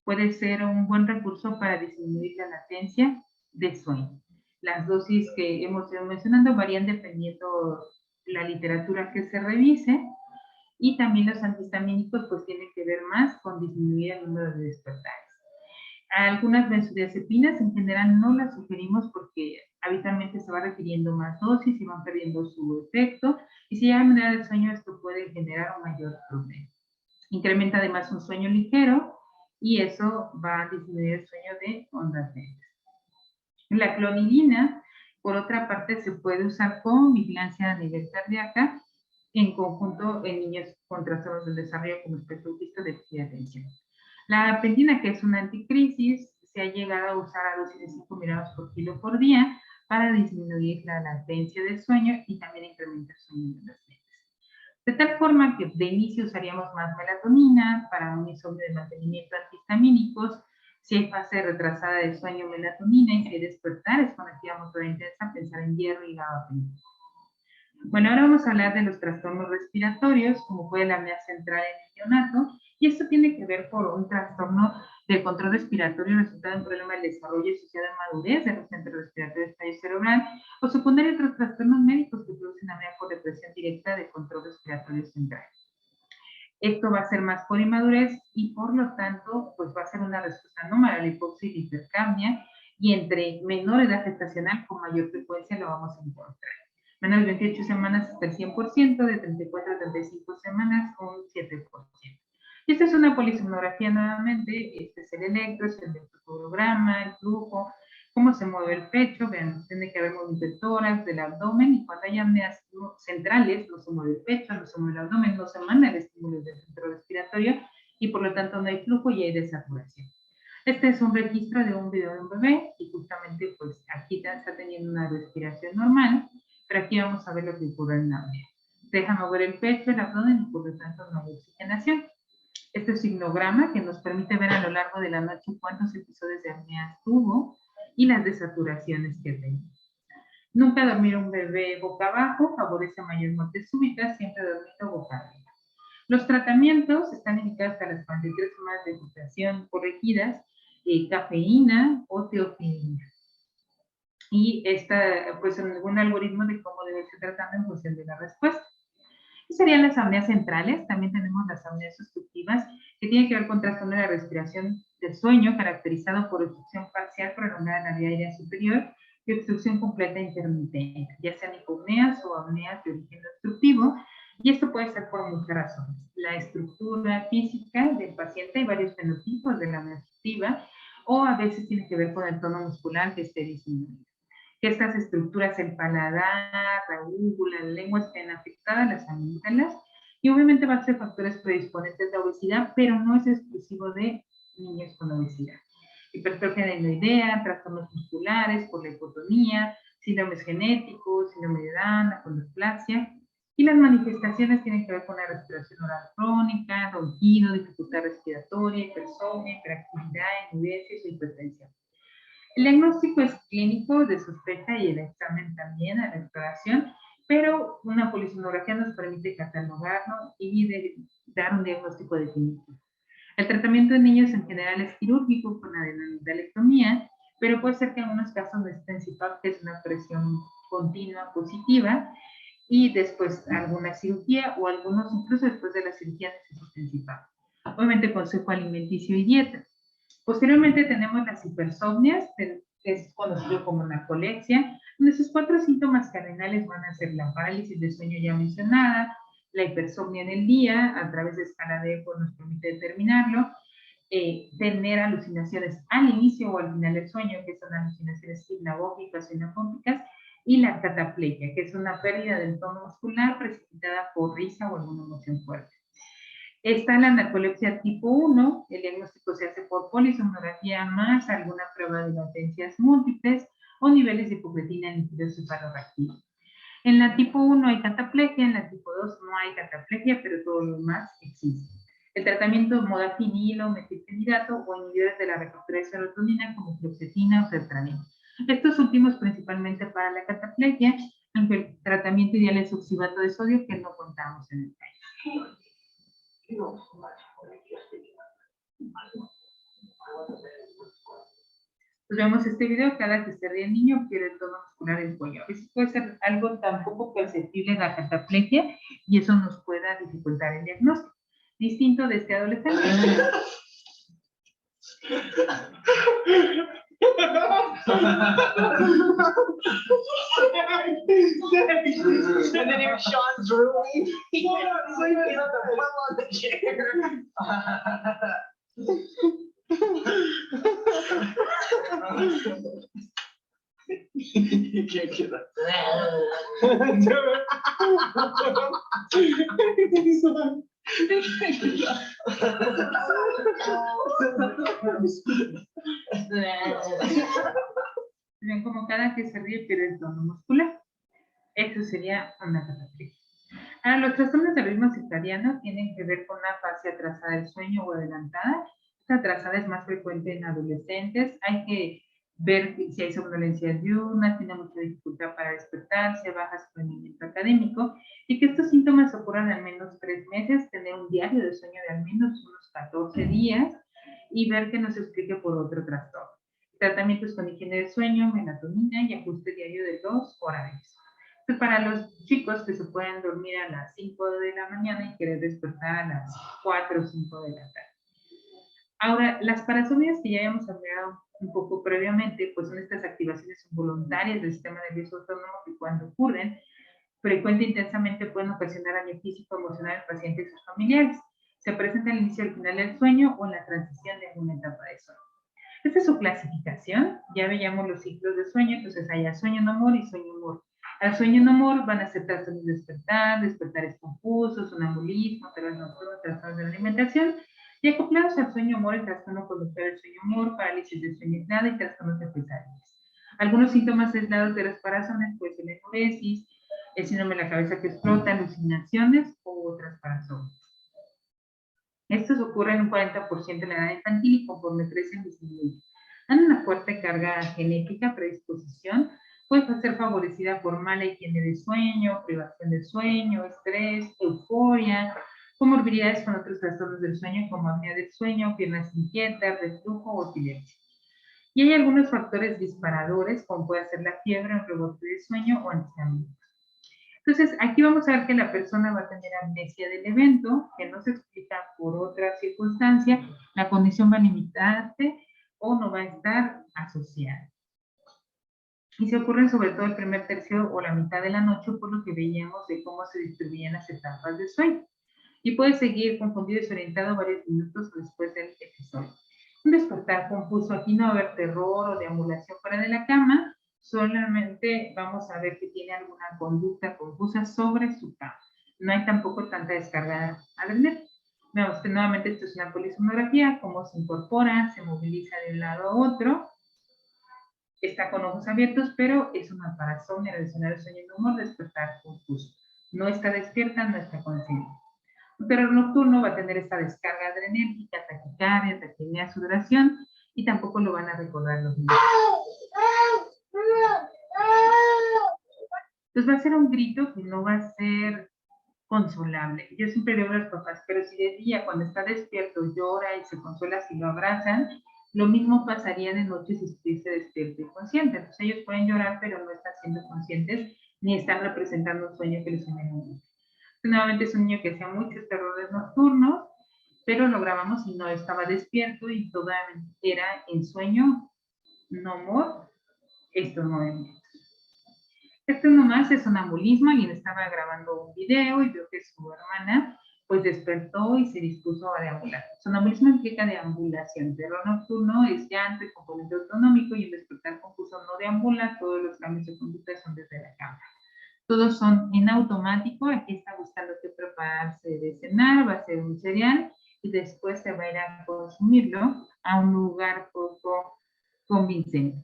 Speaker 2: puede ser un buen recurso para disminuir la latencia de sueño. Las dosis que hemos ido mencionando varían dependiendo la literatura que se revise, y también los antihistamínicos pues tienen que ver más con disminuir el número de despertares. Algunas benzodiazepinas en general no las sugerimos porque habitualmente se va requiriendo más dosis y van perdiendo su efecto, y si hay manera de sueño esto puede generar un mayor problema. Incrementa además un sueño ligero y eso va a disminuir el sueño de ondas lentas. La clonidina, por otra parte, se puede usar con vigilancia a nivel cardíaca en conjunto en niños con trastornos del desarrollo como espectro autista de déficit de atención. La gabapentina, que es una anticrisis, se ha llegado a usar a dosis de 5 miligramos por kilo por día para disminuir la latencia del sueño y también incrementar el sueño de las lentes. De tal forma que de inicio usaríamos más melatonina para un insomnio de mantenimiento antihistamínicos. Si hay fase retrasada de sueño, melatonina, y si hay despertares con actividad motora intensa, pensar en hierro y gabapentina. Bueno, ahora vamos a hablar de los trastornos respiratorios, como fue la apnea central en el neonato, y esto tiene que ver por un trastorno del control respiratorio resultado de un problema del desarrollo asociado a madurez de los centros respiratorios del tallo cerebral, o secundario a otros trastornos médicos que producen apnea por depresión directa del control respiratorio central. Esto va a ser más por inmadurez y por lo tanto, pues va a ser una respuesta anómala a la hipoxia y la hipercapnia, y entre menor edad gestacional con mayor frecuencia lo vamos a encontrar. Menos de 28 semanas hasta el 100%, de 34 a 35 semanas un 7%. Y esta es una polisomnografía nuevamente, este es el electro, es el electrocardiograma, el flujo, cómo se mueve el pecho, vean, tiene que haber movimiento del tórax, del abdomen, y cuando hay apneas centrales, no se mueve el pecho, no se mueve el abdomen, no se manda el estímulo del centro respiratorio, y por lo tanto no hay flujo y hay desaturación. Este es un registro de un video de un bebé, y justamente pues aquí está teniendo una respiración normal, pero aquí vamos a ver lo que ocurre en la apnea. Deja mover el pecho, el abdomen, y por lo tanto no hay oxigenación. Este es un signograma que nos permite ver a lo largo de la noche cuántos episodios de apnea tuvo y las desaturaciones que tenía. Nunca dormir un bebé boca abajo favorece mayor muerte súbita, siempre dormido boca arriba. Los tratamientos están indicados para las 43 semanas de gestación corregidas, cafeína o teofilina. Y esta, pues, en algún algoritmo de cómo debe ser tratado en función de la respuesta. Y serían las apneas centrales. También tenemos las apneas obstructivas, que tienen que ver con trastorno de la respiración del sueño, caracterizado por obstrucción parcial prolongada en la vía aérea superior y obstrucción completa intermitente, ya sean hipopneas o apneas de origen obstructivo, y esto puede ser por muchas razones. La estructura física del paciente, hay varios fenotipos de la apnea obstructiva, o a veces tiene que ver con el tono muscular que esté disminuido. Que estas estructuras, el paladar, la úvula, la lengua estén afectadas, las amígdalas, y obviamente va a ser factores predisponentes de obesidad, pero no es exclusivo de niños con obesidad. Hipertrofia adenoidea, trastornos musculares por la hipotonía, síndromes genéticos, síndrome de Down, acondroplasia, y las manifestaciones tienen que ver con la respiración oral crónica, ronquido, dificultad respiratoria, hipersomnia, hiperactividad, enuresis o hipertensión. El diagnóstico es clínico de sospecha y el examen también a la exploración, pero una polisomnografía nos permite catalogarlo y dar un diagnóstico definitivo. El tratamiento de niños en general es quirúrgico con adenoidalectomía, pero puede ser que en algunos casos necesiten CPAP, que es una presión continua positiva, y después alguna cirugía, o algunos incluso después de la cirugía necesitan CPAP. Obviamente consejo alimenticio y dieta. Posteriormente tenemos las hipersomnias, que es conocido como narcolexia, donde sus 4 síntomas cardinales van a ser la parálisis de sueño ya mencionada, la hipersomnia en el día, a través de escala de Epworth nos permite determinarlo, tener alucinaciones al inicio o al final del sueño, que son alucinaciones hipnagógicas o hipnopómpicas, y la cataplegia, que es una pérdida del tono muscular precipitada por risa o alguna emoción fuerte. Está la narcolepsia tipo 1, el diagnóstico se hace por polisomnografía más alguna prueba de latencias múltiples o niveles de hipocretina en líquido cefalorraquídeo. En la tipo 1 hay cataplegia, en la tipo 2 no hay cataplegia, pero todo lo demás existe. El tratamiento modafinil o metilfenidato o inhibidores de la recaptura de serotonina como fluoxetina o sertralina. Estos últimos principalmente para la cataplegia, El tratamiento ideal es oxalato de sodio, que no contamos en el país. Pues vemos este video, cada que se ríe el niño pierde el tono muscular del cuello. A veces puede ser algo tan poco perceptible en la cataplegia y eso nos pueda dificultar el diagnóstico. Distinto de este adolescente.
Speaker 3: And then even Sean's drooling. He's sleeping on the pillow on the chair. You can't get up.
Speaker 2: Ven como cada que se ríe pierde el tono muscular. Eso sería una cataplegia. Ahora, los trastornos del ritmo circadiano tienen que ver con una fase atrasada del sueño o adelantada. Esta atrasada es más frecuente en adolescentes. Hay que ver si hay somnolencia diurna, tiene mucha dificultad para despertarse, baja su rendimiento académico, y que estos síntomas ocurran al menos 3 meses, tener un diario de sueño de al menos unos 14 días y ver que no se explique por otro trastorno. Tratamientos con higiene del sueño, melatonina y ajuste diario de 2 horarios. Entonces, para los chicos que se pueden dormir a las 5 de la mañana y querer despertar a las 4 o 5 de la tarde. Ahora, las parasomnias que ya habíamos hablado un poco previamente, pues son estas activaciones involuntarias del sistema nervioso autónomo que cuando ocurren, frecuente e intensamente pueden ocasionar daño físico, emocional al paciente y sus familiares. Se presenta al inicio y al final del sueño o en la transición de alguna etapa de sueño. Esta es su clasificación. Ya veíamos los ciclos de sueño, entonces hay sueño no humor y sueño humor. Al sueño no humor van a ser trastornos de despertar, despertares confusos, sonambulismo, terror nocturno, trastornos de la alimentación, y acoplados al sueño humor, el trastorno conductual del sueño humor, parálisis del sueño aislado y trastornos de pesadillas. Algunos síntomas aislados de las parasomnias pueden ser enuresis, el síndrome de la cabeza que explota, alucinaciones u otras parasomnias. Estos ocurren en un 40% en la edad infantil y conforme crecen disminuyen. Dan una fuerte carga genética, predisposición, puede ser favorecida por mala higiene de sueño, privación de sueño, estrés, euforia, comorbilidades con otros trastornos del sueño como apnea del sueño, piernas inquietas, reflujo o epilepsia. Y hay algunos factores disparadores, como puede ser la fiebre, un rebote de sueño o ansiamiento. Entonces, aquí vamos a ver que la persona va a tener amnesia del evento, que no se explica por otra circunstancia, la condición va a limitarse o no va a estar asociada. Y se ocurren sobre todo el primer tercio o la mitad de la noche, por lo que veíamos de cómo se distribuían las etapas de sueño. Y puede seguir confundido y desorientado varios minutos después del episodio. Un despertar confuso, aquí no va a haber terror o deambulación fuera de la cama, solamente vamos a ver que tiene alguna conducta confusa sobre su cama. No hay tampoco tanta descarga adrenal. Vemos que nuevamente esto es una polisomnografía, cómo se incorpora, se moviliza de un lado a otro, está con ojos abiertos, pero es una parasomnia relacionada al sueño y humor, despertar confuso. No está despierta, no está consciente. Un terror nocturno va a tener esta descarga adrenérgica, taquicardia, taquipnea, sudoración, y tampoco lo van a recordar los niños. Entonces va a ser un grito que no va a ser consolable. Yo siempre digo a los papás, pero si de día cuando está despierto llora y se consuela si lo abrazan, lo mismo pasaría de noche si estuviese despierto y consciente. Entonces ellos pueden llorar, pero no están siendo conscientes ni están representando un sueño que les genera. Nuevamente es un niño que hacía muchos terrores nocturnos, pero lo grabamos y no estaba despierto y todavía era en sueño, no humor, estos movimientos. Esto nomás es sonambulismo, alguien estaba grabando un video y vio que su hermana pues despertó y se dispuso a deambular. Sonambulismo implica deambulación, terror nocturno es llanto y componente autonómico, y el despertar confuso no deambula, todos los cambios de conducta son desde la cama. Todos son en automático, aquí está buscando qué prepararse de cenar, va a ser un cereal y después se va a ir a consumirlo a un lugar poco convincente.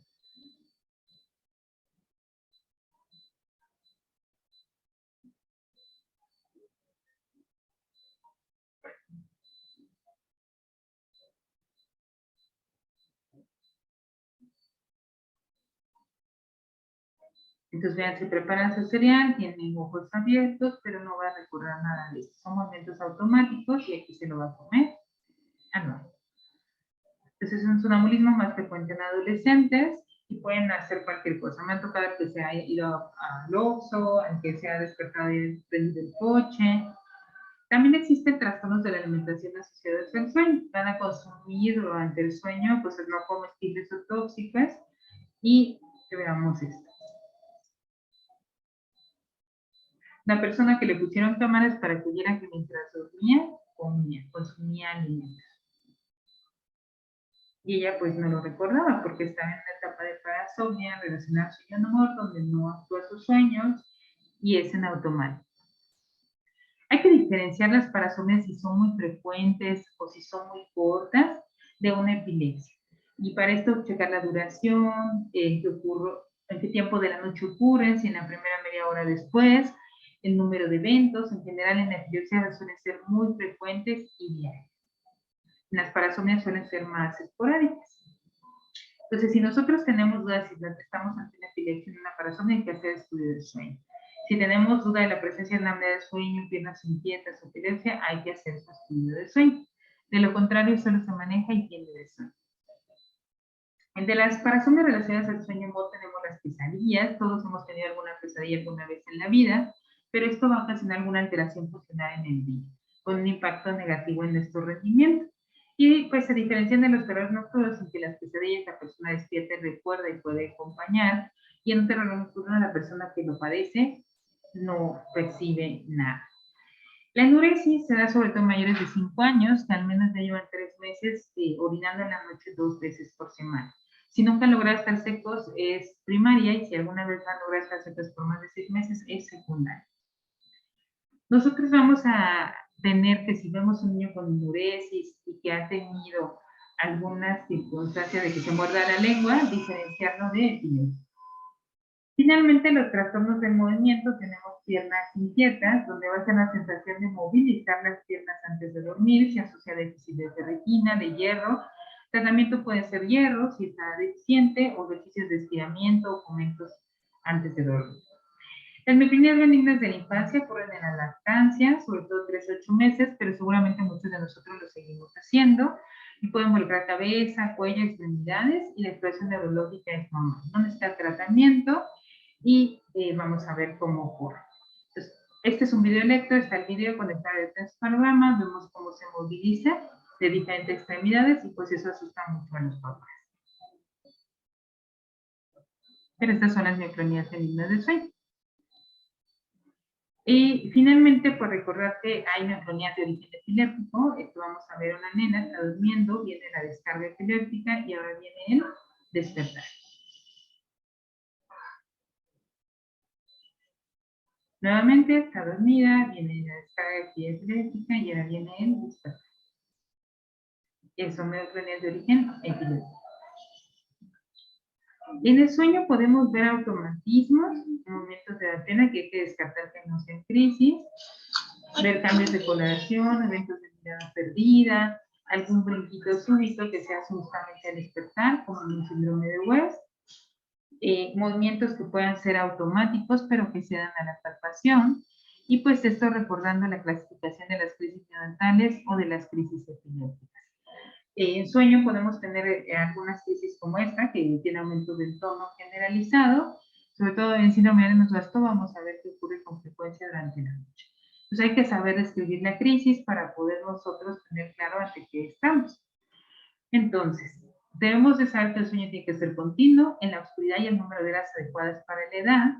Speaker 2: Entonces, vean, se preparan su cereal, tienen ojos abiertos, pero no va a recordar nada de esto. Son movimientos automáticos y aquí se lo va a comer. Ah, no. Entonces, es un sonambulismo más frecuente en adolescentes y pueden hacer cualquier cosa. Me ha tocado que se haya ido al Oxxo, que se ha despertado y prendido el coche. También existen trastornos de la alimentación asociados al sueño. Van a consumir durante el sueño cosas no comestibles o tóxicas y veamos esto. La persona que le pusieron cámaras para que viera que mientras dormía, consumía alimentos. Y ella pues no lo recordaba porque estaba en una etapa de parasomnia relacionada al sueño no, donde no actúa sus sueños y es en automático. Hay que diferenciar las parasomnias si son muy frecuentes o si son muy cortas de una epilepsia. Y para esto checar la duración, en qué tiempo de la noche ocurren, si en la primera media hora después, el número de eventos. En general en la epilepsia suelen ser muy frecuentes y diarias. Las parasomnias suelen ser más esporádicas. Entonces, si nosotros tenemos dudas si estamos ante una epilepsia o una parasomnia, hay que hacer estudio de sueño. Si tenemos duda de la presencia de una apnea de sueño, piernas inquietas o epilepsia, hay que hacer su estudio de sueño. De lo contrario, solo se maneja y tiende de sueño. Entre las parasomnias relacionadas al sueño tenemos las pesadillas. Todos hemos tenido alguna pesadilla alguna vez en la vida, pero esto va a ocasionar alguna alteración funcional en el día, con un impacto negativo en nuestro rendimiento. Y pues se diferencian de los terrores nocturnos en que las pesadillas la persona despierta y recuerda y puede acompañar, y en un terror nocturno la persona que lo padece no percibe nada. La enuresis se da sobre todo en mayores de 5 años, que al menos ya llevan 3 meses orinando en la noche 2 veces por semana. Si nunca han logrado estar secos, es primaria, y si alguna vez han logrado estar secos por más de 6 meses, es secundaria. Nosotros vamos a tener que, si vemos un niño con enuresis y que ha tenido alguna circunstancia de que se muerda la lengua, diferenciarlo de epilepsia. Finalmente, los trastornos del movimiento, tenemos piernas inquietas, donde va a ser la sensación de movilizar las piernas antes de dormir, se asocia a déficit de ferritina, de hierro. Tratamiento puede ser hierro, si está deficiente, o ejercicios de estiramiento o momentos antes de dormir. Las migrañas benignas de la infancia ocurren en la lactancia, sobre todo 3 a 8 meses, pero seguramente muchos de nosotros lo seguimos haciendo, y pueden involucrar cabeza, cuello, extremidades, y la expresión neurológica es normal. No necesita tratamiento, y vamos a ver cómo ocurre. Entonces, este es un video electro, está el video conectado al encefalograma, vemos cómo se moviliza de diferentes extremidades, y pues eso asusta mucho a los papás. Pero estas son las mioclonías benignas del sueño. Y finalmente, pues recordar que hay mioclonías de origen epiléptico. Esto vamos a ver, una nena está durmiendo, viene la descarga epiléptica y ahora viene el despertar. Nuevamente está dormida, viene la descarga epiléptica y ahora viene el despertar. Son mioclonías de origen epiléptico. En el sueño podemos ver automatismos, momentos de la pena que hay que descartar que no sean crisis, ver cambios de coloración, eventos de mirada perdida, algún brinquito súbito que sea justamente al despertar, como en el síndrome de West, movimientos que puedan ser automáticos, pero que se dan a la palpación, y pues esto recordando la clasificación de las crisis neonatales o de las crisis epilépticas. En sueño podemos tener algunas crisis como esta, que tiene aumento del tono generalizado, sobre todo en síndrome de Lennox-Gastaut. Vamos a ver qué ocurre con frecuencia durante la noche. Entonces hay que saber describir la crisis para poder nosotros tener claro ante qué estamos. Entonces, debemos de saber que el sueño tiene que ser continuo, en la oscuridad y el número de horas adecuadas para la edad.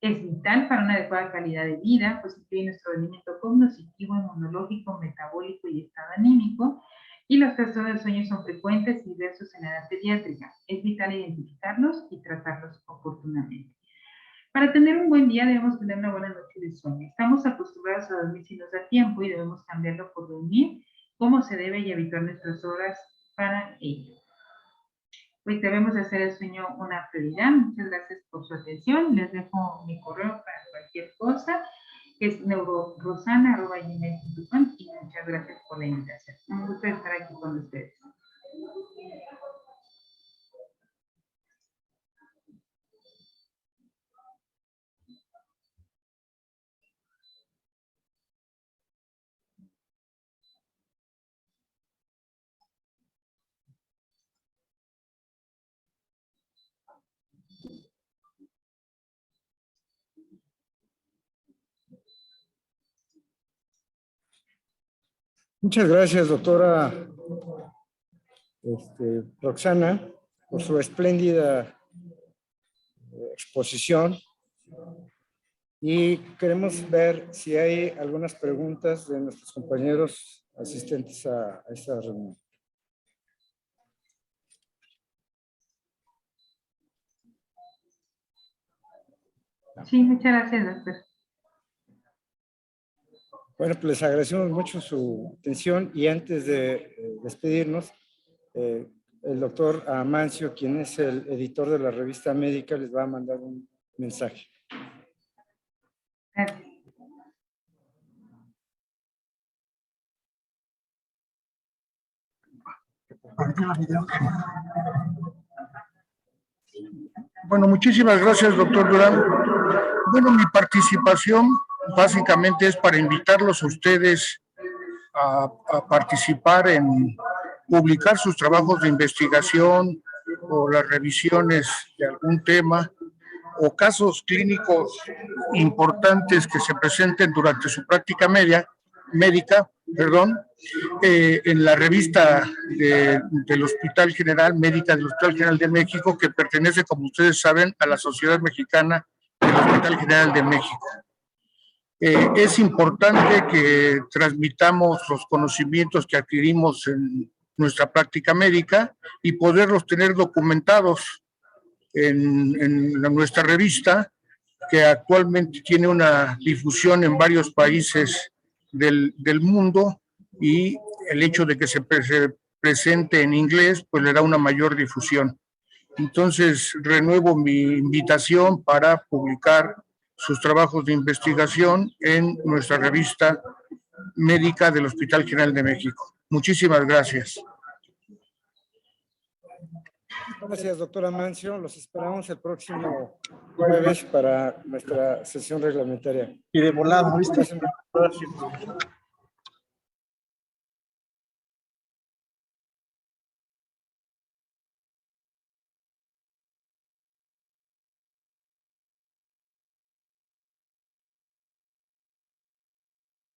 Speaker 2: Es vital para una adecuada calidad de vida, pues incluye nuestro rendimiento cognitivo, inmunológico, metabólico y estado anímico. Y los trastornos del sueño son frecuentes y diversos en la edad pediátrica. Es vital identificarlos y tratarlos oportunamente. Para tener un buen día debemos tener una buena noche de sueño. Estamos acostumbrados a dormir si nos da tiempo y debemos cambiarlo por dormir como se debe y habituar nuestras horas para ello. Pues debemos hacer el sueño una prioridad. Muchas gracias por su atención. Les dejo mi correo para cualquier cosa, que es neurorosana@gmail.com, y muchas gracias por la invitación. Un gusto estar aquí con ustedes.
Speaker 1: Muchas gracias, doctora Roxana, por su espléndida exposición. Y queremos ver si hay algunas preguntas de nuestros compañeros asistentes a esta reunión.
Speaker 2: Sí, muchas gracias, doctor.
Speaker 1: Bueno, pues les agradecemos mucho su atención y antes de despedirnos, el doctor Amancio, quien es el editor de la revista médica, les va a mandar un mensaje.
Speaker 2: Gracias.
Speaker 4: Bueno, muchísimas gracias, doctor Durán. Bueno, mi participación básicamente es para invitarlos a ustedes a participar en publicar sus trabajos de investigación o las revisiones de algún tema o casos clínicos importantes que se presenten durante su práctica médica, en la revista del Hospital General Médica del Hospital General de México, que pertenece, como ustedes saben, a la Sociedad Mexicana del Hospital General de México. Es importante que transmitamos los conocimientos que adquirimos en nuestra práctica médica y poderlos tener documentados en nuestra revista, que actualmente tiene una difusión en varios países del mundo, y el hecho de que se presente en inglés pues le da una mayor difusión. Entonces renuevo mi invitación para publicar sus trabajos de investigación en nuestra revista médica del Hospital General de México. Muchísimas gracias.
Speaker 1: Gracias, doctora Amancio. Los esperamos el próximo jueves para nuestra sesión reglamentaria.
Speaker 5: Y de volada, ¿viste?
Speaker 1: Gracias.